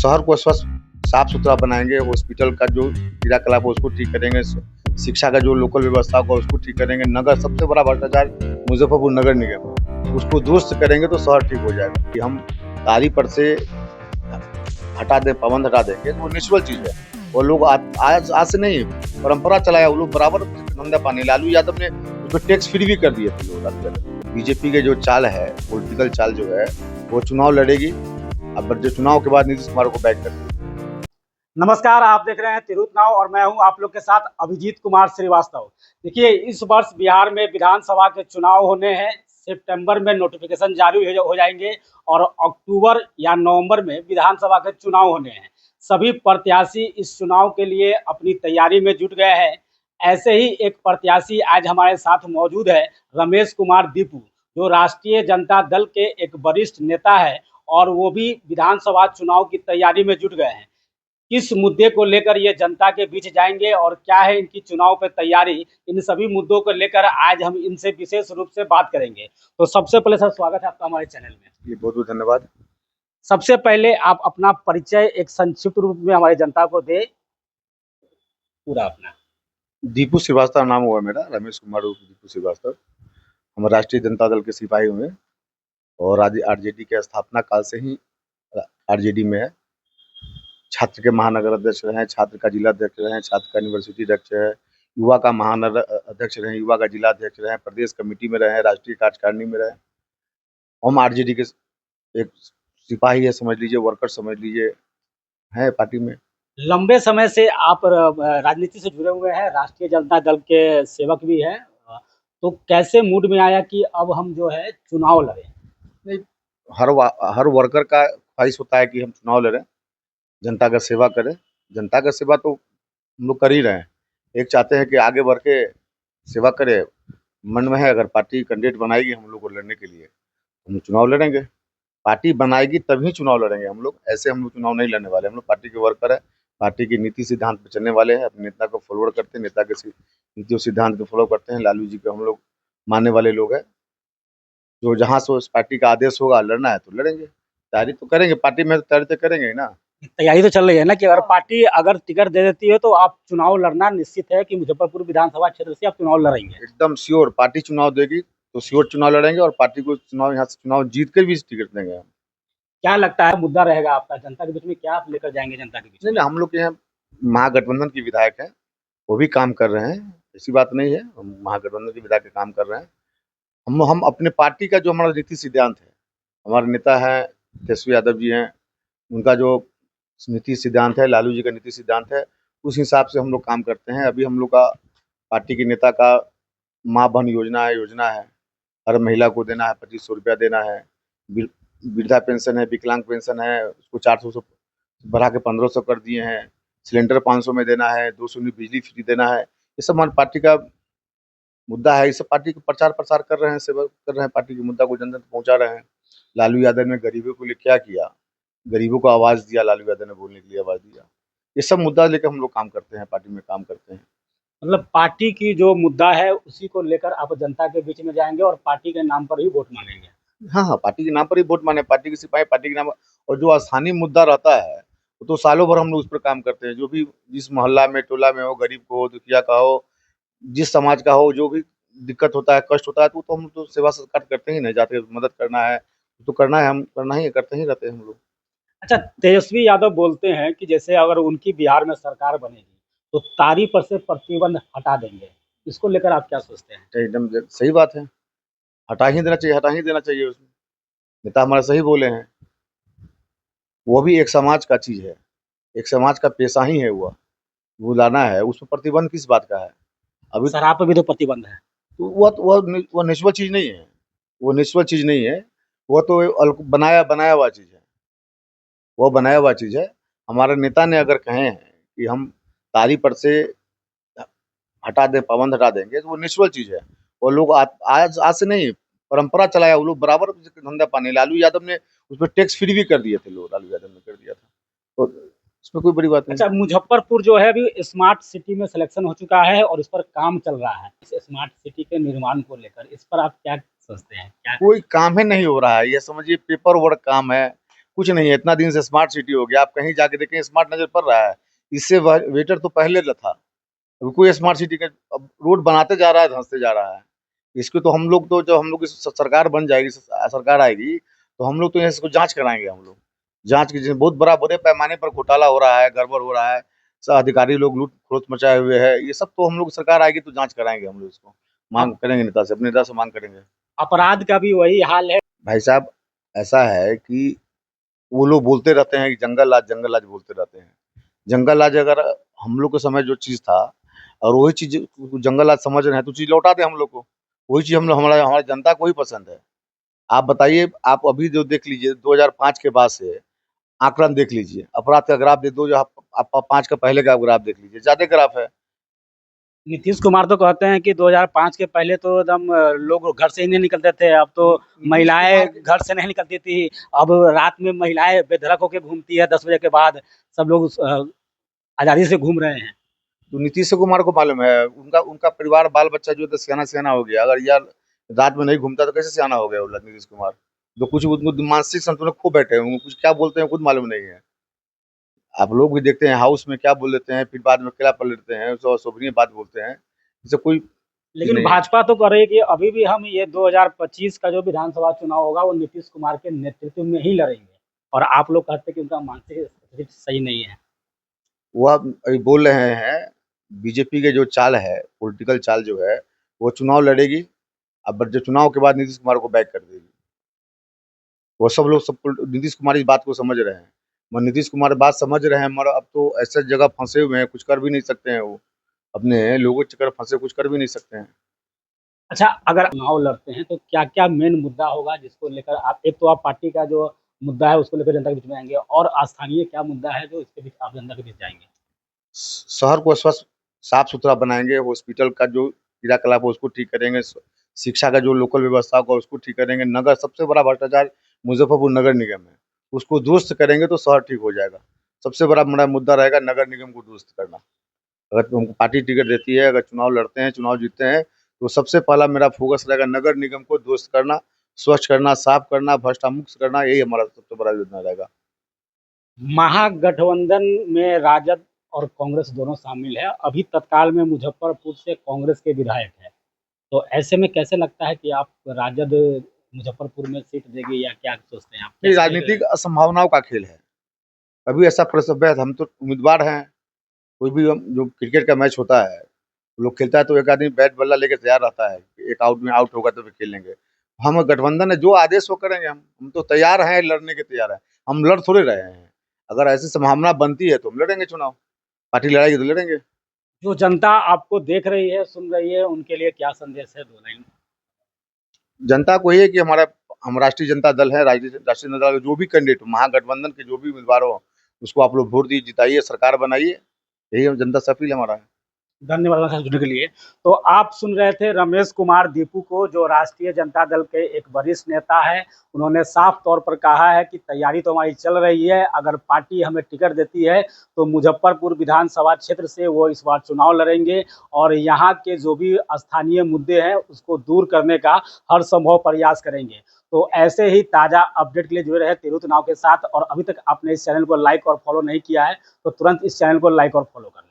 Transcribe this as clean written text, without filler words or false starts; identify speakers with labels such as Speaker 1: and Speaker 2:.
Speaker 1: शहर को स्वच्छ साफ सुथरा बनाएंगे, हॉस्पिटल का जो क्रियाकलाप है उसको ठीक करेंगे, शिक्षा का जो लोकल व्यवस्था होगा उसको ठीक करेंगे। नगर सबसे बड़ा भ्रष्टाचार मुजफ्फरपुर नगर निगम, उसको दुरुस्त करेंगे तो शहर ठीक हो जाएगा। कि हम तारी पर से हटा दे, पाबंद हटा देंगे तो वो नेचुरल चीज है। वो लोग आज आज से नहीं परंपरा चलाया, वो लोग बराबर धंधा पानी। लालू यादव ने उसको टैक्स फ्री भी कर दिए थे लोग। बीजेपी के जो चाल है, पॉलिटिकल चाल जो है, वो चुनाव लड़ेगी। अब जो चुनाव के बाद नीतीश कुमार को बैक कर दिया।
Speaker 2: नमस्कार, आप देख रहे हैं तिरहुत नाव और मैं हूं आप लोग के साथ अभिजीत कुमार श्रीवास्तव। देखिए, इस वर्ष बिहार में विधानसभा के चुनाव होने हैं। सितंबर में नोटिफिकेशन जारी हो जाएंगे और अक्टूबर या नवंबर में विधानसभा के चुनाव होने हैं। सभी प्रत्याशी इस चुनाव के लिए अपनी तैयारी में जुट गए हैं। ऐसे ही एक प्रत्याशी आज हमारे साथ मौजूद है, रमेश कुमार दीपू, जो राष्ट्रीय जनता दल के एक वरिष्ठ नेता है और वो भी विधानसभा चुनाव की तैयारी में जुट गए हैं। किस मुद्दे को लेकर ये जनता के बीच जाएंगे और क्या है इनकी चुनाव पे तैयारी, इन सभी मुद्दों को लेकर आज हम इनसे विशेष रूप से बात करेंगे। तो सबसे पहले सर, स्वागत है आपका हमारे चैनल में।
Speaker 1: जी, बहुत बहुत धन्यवाद।
Speaker 2: सबसे पहले आप अपना परिचय एक संक्षिप्त रूप में हमारी जनता को दे, पूरा अपना।
Speaker 1: दीपू श्रीवास्तव नाम हुआ मेरा, रमेश कुमार उर्फ दीपू श्रीवास्तव। हम राष्ट्रीय जनता दल के सिपाही हुए और आज आरजेडी के स्थापना काल से ही आरजेडी में है। छात्र के महानगर अध्यक्ष रहे, छात्र का जिला अध्यक्ष रहे, छात्र का यूनिवर्सिटी अध्यक्ष है, युवा का महानगर अध्यक्ष रहे, युवा का जिला अध्यक्ष रहे, प्रदेश कमेटी में रहे, राष्ट्रीय कार्यकारिणी में रहे। हम आरजेडी के एक सिपाही है समझ लीजिए, वर्कर समझ लीजिए, है पार्टी में।
Speaker 2: लंबे समय से आप राजनीति से जुड़े हुए हैं, राष्ट्रीय जनता दल के सेवक भी हैं, तो कैसे मूड में आया कि अब हम जो है चुनाव लड़ें?
Speaker 1: नहीं, हर वर्कर का ख्वाहिश होता है कि हम चुनाव लड़ें, जनता का सेवा करें। जनता का सेवा तो हम लोग कर ही रहे हैं। एक चाहते हैं कि आगे बढ़ के सेवा करें, मन में है अगर पार्टी कैंडिडेट बनाएगी हम लोग को लड़ने के लिए, हम चुनाव लड़ेंगे। पार्टी बनाएगी तभी चुनाव लड़ेंगे हम लोग, ऐसे हम लोग चुनाव नहीं लड़ने वाले। हम लोग पार्टी के वर्कर है, पार्टी की नीति सिद्धांत पे चलने वाले हैं, अपने नेता को फॉलोअर करते हैं, नेता के नीति और सिद्धांत को फॉलो करते हैं। लालू जी को हम लोग मानने वाले लोग हैं। जो जहाँ से उस पार्टी का आदेश होगा लड़ना है तो लड़ेंगे, तैयारी तो करेंगे, पार्टी में तैयारी तो करेंगे ही ना।
Speaker 2: तैयारी तो चल रही है ना कि अगर पार्टी अगर टिकट दे देती है तो आप चुनाव लड़ना निश्चित है कि मुजफ्फरपुर विधानसभा क्षेत्र से आप चुनाव लड़ेंगे?
Speaker 1: एकदम श्योर, पार्टी चुनाव देगी तो श्योर चुनाव लड़ेंगे और पार्टी को चुनाव यहाँ से चुनाव जीत कर भी टिकट देंगे हम।
Speaker 2: क्या लगता है मुद्दा रहेगा आपका जनता के बीच में, क्या आप लेकर जाएंगे जनता के बीच में?
Speaker 1: नहीं, हम लोग के यहाँ महागठबंधन की विधायक है, वो भी काम कर रहे हैं, ऐसी बात नहीं है। हम महागठबंधन के विधायक काम कर रहे हैं। हम अपने पार्टी का जो हमारा नीति सिद्धांत है, हमारे नेता है तेजस्वी यादव जी हैं, उनका जो नीति सिद्धांत है, लालू जी का नीति सिद्धांत है, उस हिसाब से हम लोग काम करते हैं। अभी हम लोग का पार्टी के नेता का माँ बहन योजना है, हर महिला को देना है, 2500 रुपया देना है। वृद्धा पेंशन है, विकलांग पेंशन है, उसको 400 से बढ़ा के 1500 कर दिए हैं। सिलेंडर 500 में देना है, 200 यूनिट बिजली फ्री देना है। ये सब हमारी पार्टी का मुद्दा है। इस सब पार्टी का प्रचार प्रसार कर रहे हैं, सेवा कर रहे हैं, पार्टी के मुद्दा को जन तक पहुंचा रहे हैं। लालू यादव ने गरीबों के लिए क्या किया, गरीबों को आवाज़ दिया, लालू यादव ने बोलने के लिए आवाज़ दिया। ये सब मुद्दा लेकर हम लोग काम करते हैं, पार्टी में काम करते हैं।
Speaker 2: मतलब पार्टी की जो मुद्दा है उसी को लेकर आप जनता के बीच में जाएंगे और पार्टी के नाम पर ही वोट मांगेंगे?
Speaker 1: हाँ, हाँ, पार्टी के नाम पर ही वोट मांगे, पार्टी के सिपाही, पार्टी के नाम पर। और जो स्थानीय मुद्दा रहता है वो तो सालों भर हम लोग उस पर काम करते हैं। जो भी जिस मोहल्ला में, टोला में हो, गरीब को हो, दुखिया का हो, जिस समाज का हो, जो भी दिक्कत होता है, कष्ट होता है, तो हम तो सेवा सत्कार करते ही नहीं, जाते मदद करना है तो करना है, हम करना ही करते ही रहते हैं हम लोग।
Speaker 2: अच्छा, तेजस्वी यादव बोलते हैं कि जैसे अगर उनकी बिहार में सरकार बनेगी तो तारी पर से प्रतिबंध हटा देंगे, इसको लेकर आप क्या सोचते हैं?
Speaker 1: एकदम सही बात है, हटा ही देना चाहिए, हटा ही देना चाहिए। उसमें नेता हमारे सही बोले हैं। वो भी एक समाज का चीज़ है, एक समाज का पेशा ही है वो लाना है। उसमें प्रतिबंध किस बात का है? अभी
Speaker 2: शराब पर भी तो प्रतिबंध है।
Speaker 1: तो वो नेचुरल चीज़ नहीं है, वो नेचुरल चीज़ नहीं है, वो तो बनाया हुआ चीज़ है, वो बनाया हुआ चीज़ है। हमारे नेता ने अगर कहे हैं कि हम तारी पर से हटा दें, पाबंद हटा देंगे, तो वो नेचुरल चीज़ है। वो लोग आज से नहीं परंपरा चलाया, वो लोग बराबर धंधा पानी। लालू यादव ने उस पर टैक्स फ्री भी कर दिए थे लोग, लालू यादव ने कर दिया था, तो इसमें कोई बड़ी बात नहीं।
Speaker 2: अच्छा, मुजफ्फरपुर जो है अभी स्मार्ट सिटी में सिलेक्शन हो चुका है और इस पर काम चल रहा है। इस स्मार्ट सिटी के निर्माण को लेकर इस पर आप क्या सोचते हैं? क्या
Speaker 1: कोई काम ही नहीं हो रहा है, ये समझिए पेपर वर्क काम है, कुछ नहीं है। इतना दिन से स्मार्ट सिटी हो गया, आप कहीं जाके देखें स्मार्ट नजर पड़ रहा है। इससे बेटर तो पहले था। अभी कोई स्मार्ट सिटी का अब रोड बनाते जा रहा है, धंसते जा रहा है। इसको तो हम लोग तो, जब हम लोग की सरकार बन जाएगी, सरकार आएगी, तो हम लोग तो इसको जांच कराएंगे। हम लोग जांच की, बहुत बड़े पैमाने पर घोटाला हो रहा है, गड़बड़ हो रहा है, सब अधिकारी लोग लूट खरोच मचाए हुए हैं, ये सब तो हम लोग, सरकार आएगी तो जांच कराएंगे। हम लोग इसको मांग
Speaker 2: अप-
Speaker 1: करेंगे, नेता से, अपने नेता से मांग करेंगे।
Speaker 2: अपराध का भी वही हाल है।
Speaker 1: भाई साहब, ऐसा है कि वो लोग बोलते रहते हैं कि जंगल राज बोलते रहते हैं। जंगल राज अगर हम लोग के समय जो चीज था, और वही चीज जंगल राज समझ रहे हैं, तो चीज लौटा दे हम लोग को। वही चीज हम लोग, हमारा हमारी जनता को ही पसंद है। आप बताइए, आप अभी जो देख लीजिए 2005 के बाद से आंकड़न देख लीजिए, अपराध का ग्राफ देख दो, जो आप 5 का पहले का ग्राफ देख लीजिए, ज्यादा ग्राफ है।
Speaker 2: नीतीश कुमार तो कहते हैं कि 2005 के पहले तो एकदम लोग घर से ही नहीं निकलते थे, अब तो
Speaker 1: नीतीश
Speaker 2: महिलाएं
Speaker 1: कुमार
Speaker 2: घर से नहीं निकलती थी। अब रात में महिलाएं बेधड़क होकर घूमती है, 10 बजे के बाद सब लोग आजादी से घूम रहे हैं।
Speaker 1: तो नीतीश कुमार को मालूम है, उनका उनका परिवार बाल बच्चा जो है तो सियाना सियाना हो गया। अगर यार रात में नहीं घूमता तो कैसे सियाना हो गया वो नीतीश कुमार। तो कुछ उनको मानसिक संतुलन खो बैठे हैं, उनको कुछ क्या बोलते हैं खुद मालूम नहीं है। आप लोग भी देखते हैं हाउस में क्या बोल देते हैं, फिर बाद में अकेला पलट लेते हैं, शोभनीय बात बोलते हैं। इससे कोई चीज
Speaker 2: लेकिन
Speaker 1: नहीं है।
Speaker 2: भाजपा तो कह रही है कि अभी भी हम ये 2025 का जो विधानसभा चुनाव होगा वो नीतीश कुमार के नेतृत्व में ही लड़ेंगे, और आप लोग कहते हैं कि उनका मानसिक स्थिति सही नहीं है।
Speaker 1: वो आप अभी बोल रहे हैं, बीजेपी के जो चाल है, पॉलिटिकल चाल जो है, वो चुनाव लड़ेगी। अब जो चुनाव के बाद नीतीश कुमार को बैक कर देगी। वो सब लोग, नीतीश कुमार इस बात को समझ रहे हैं। मगर नीतीश कुमार बात समझ रहे हैं, मगर अब तो ऐसे जगह फंसे हुए हैं, कुछ कर भी नहीं सकते हैं वो। अपने लोगों के चक्कर फंसे, कुछ कर भी नहीं सकते हैं।
Speaker 2: अच्छा, अगर चुनाव लड़ते हैं तो क्या-क्या मेन मुद्दा होगा जिसको लेकर आप, एक तो आप पार्टी का जो मुद्दा है उसको लेकर जनता के बीच में आएँगे, और स्थानीय क्या मुद्दा है जो इसके बीच आप जनता के बीच जाएँगे?
Speaker 1: शहर को स्वच्छ साफ सुथरा बनाएंगे, हॉस्पिटल का जो क्रियाकलाप है उसको ठीक करेंगे, शिक्षा का जो लोकल व्यवस्था होगा उसको ठीक करेंगे। नगर, सबसे बड़ा भ्रष्टाचार मुजफ्फरपुर नगर निगम है, उसको दुरुस्त करेंगे तो शहर ठीक हो जाएगा। सबसे बड़ा मेरा मुद्दा रहेगा नगर निगम को दुरुस्त करना। अगर तुमको पार्टी टिकट देती है, अगर चुनाव लड़ते हैं, चुनाव जीतते हैं, तो सबसे पहला मेरा फोकस रहेगा नगर निगम को दुरुस्त करना, स्वच्छ करना, साफ करना, भ्रष्टामुक्त करना, यही हमारा सबसे बड़ा योजना रहेगा।
Speaker 2: महागठबंधन में राजद और कांग्रेस दोनों शामिल है। अभी तत्काल में मुजफ्फरपुर से कांग्रेस के विधायक हैं। तो ऐसे में कैसे लगता है कि आप, राजद मुजफ्फरपुर में सीट देगी, या क्या सोचते हैं आप?
Speaker 1: ये
Speaker 2: कैसे देख रहे
Speaker 1: राजनीतिक
Speaker 2: हैं?
Speaker 1: असंभावनाओं का खेल है। कभी ऐसा प्रसव है, हम तो उम्मीदवार हैं। कोई भी जो क्रिकेट का मैच होता है, लोग खेलता है तो एक आदमी बैट बल्ला लेके तैयार रहता है, एक आउट में आउट होगा तो फिर खेल लेंगे। हम गठबंधन है, जो आदेश वो करेंगे। हम तो तैयार हैं, लड़ने के तैयार हैं। हम लड़ थोड़े रहे हैं। अगर ऐसी संभावना बनती है तो हम लड़ेंगे चुनाव, पार्टी लड़ाएगी तो लड़ेंगे।
Speaker 2: जो जनता आपको देख रही है, सुन रही है, उनके लिए क्या संदेश है? 2 लाइन।
Speaker 1: जनता को ये है कि हम राष्ट्रीय जनता दल है, राष्ट्रीय जनता दल के जो भी कैंडिडेट हो, महागठबंधन के जो भी उम्मीदवार हो, उसको आप लोग वोट दिए, जिताइए, सरकार बनाइए। यही हम जनता से अपील हमारा है।
Speaker 2: धन्यवाद हमारे साथ जुड़ने के लिए। तो आप सुन रहे थे रमेश कुमार दीपू को, जो राष्ट्रीय जनता दल के एक वरिष्ठ नेता है। उन्होंने साफ तौर पर कहा है कि तैयारी तो हमारी चल रही है, अगर पार्टी हमें टिकट देती है तो मुजफ्फरपुर विधानसभा क्षेत्र से वो इस बार चुनाव लड़ेंगे, और यहाँ के जो भी स्थानीय मुद्दे हैं उसको दूर करने का हर संभव प्रयास करेंगे। तो ऐसे ही ताज़ा अपडेट के लिए जुड़े रहे तिरहुत नाव के साथ, और अभी तक आपने इस चैनल को लाइक और फॉलो नहीं किया है तो तुरंत इस चैनल को लाइक और फॉलो कर लें।